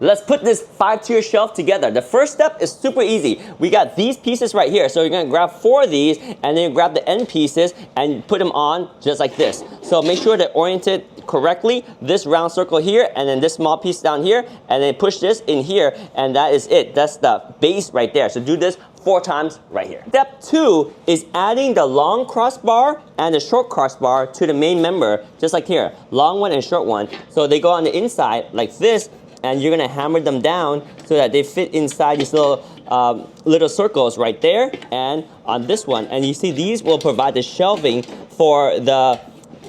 Let's put this 5-tier shelf together. The first step is super easy. We got these pieces right here. So you're gonna grab 4 of these and then you grab the end pieces and put them on just like this. So make sure they're oriented correctly. This round circle here and then this small piece down here and then push this in here and that is it. That's the base right there. So do this 4 times right here. Step 2 is adding the long crossbar and the short crossbar to the main member, just like here. Long one and short one. So they go on the inside like this, and you're gonna hammer them down so that they fit inside these little circles right there and on this one. And you see these will provide the shelving for the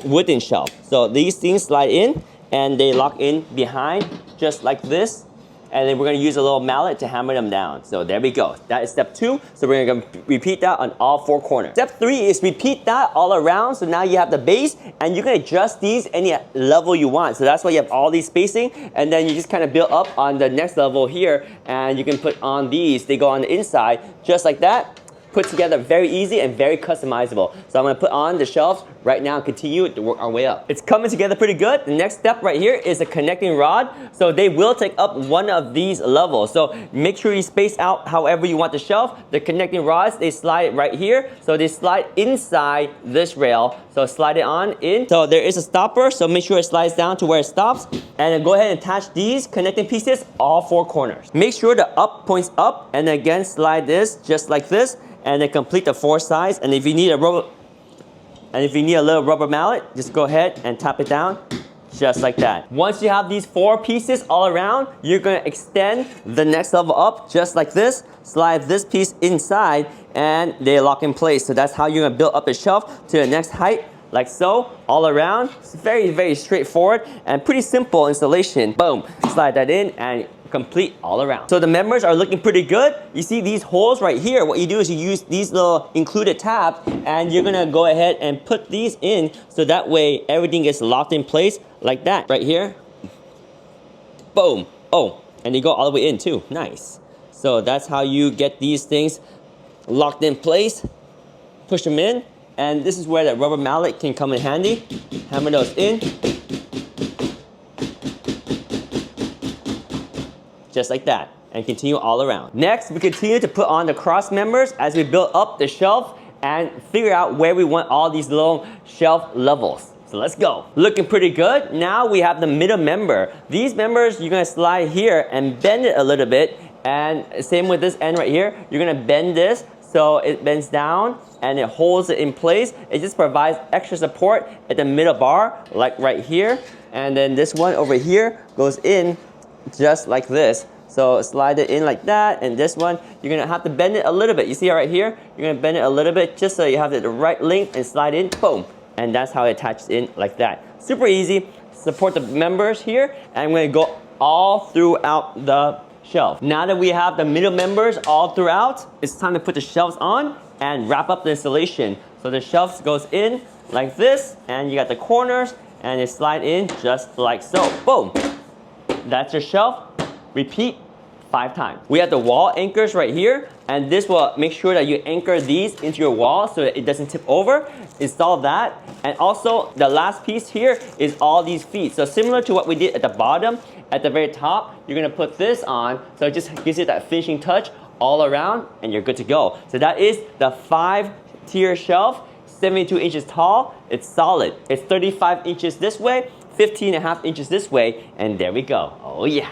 wooden shelf. So these things slide in and they lock in behind just like this. And then we're gonna use a little mallet to hammer them down. So there we go. That is step 2. So we're gonna repeat that on all 4 corners. Step 3 is repeat that all around. So now you have the base and you can adjust these any level you want. So that's why you have all these spacing and then you just kind of build up on the next level here and you can put on these. They go on the inside just like that. Put together very easy and very customizable. So I'm gonna put on the shelves right now and continue to work our way up. It's coming together pretty good. The next step right here is a connecting rod. So they will take up one of these levels. So make sure you space out however you want the shelf. The connecting rods, they slide right here. So they slide inside this rail. So slide it on in. So there is a stopper. So make sure it slides down to where it stops. And then go ahead and attach these connecting pieces all 4 corners. Make sure the up points up and again slide this just like this. And then complete the 4 sides. And if you need a little rubber mallet, just go ahead and tap it down just like that. Once you have these 4 pieces all around, you're gonna extend the next level up just like this. Slide this piece inside and they lock in place. So that's how you're gonna build up the shelf to the next height, like so, all around. It's very, very straightforward and pretty simple installation. Boom, slide that in and complete all around. So the members are looking pretty good. You see these holes right here. What you do is you use these little included tabs and you're gonna go ahead and put these in so that way everything gets locked in place like that right here. Boom. Oh, and they go all the way in too. Nice. So that's how you get these things locked in place. Push them in and this is where that rubber mallet can come in handy. Hammer those in. Just like that, and continue all around. Next, we continue to put on the cross members as we build up the shelf and figure out where we want all these little shelf levels. So let's go. Looking pretty good. Now we have the middle member. These members, you're gonna slide here and bend it a little bit, and same with this end right here. You're gonna bend this so it bends down and it holds it in place. It just provides extra support at the middle bar, like right here. And then this one over here goes in just like this. So slide it in like that, and this one, you're gonna have to bend it a little bit. You see right here? You're gonna bend it a little bit just so you have it the right length and slide in, boom. And that's how it attaches in like that. Super easy. Support the members here, and I'm gonna go all throughout the shelf. Now that we have the middle members all throughout, it's time to put the shelves on and wrap up the installation. So the shelves goes in like this, and you got the corners, and they slide in just like so, boom. That's your shelf. Repeat 5 times. We have the wall anchors right here, and this will make sure that you anchor these into your wall so that it doesn't tip over. Install that. And also the last piece here is all these feet. So similar to what we did at the bottom, at the very top, you're gonna put this on so it just gives you that finishing touch all around and you're good to go. So that is the 5-tier shelf, 72 inches tall. It's solid. It's 35 inches this way, 15.5 inches this way, and there we go. Oh yeah.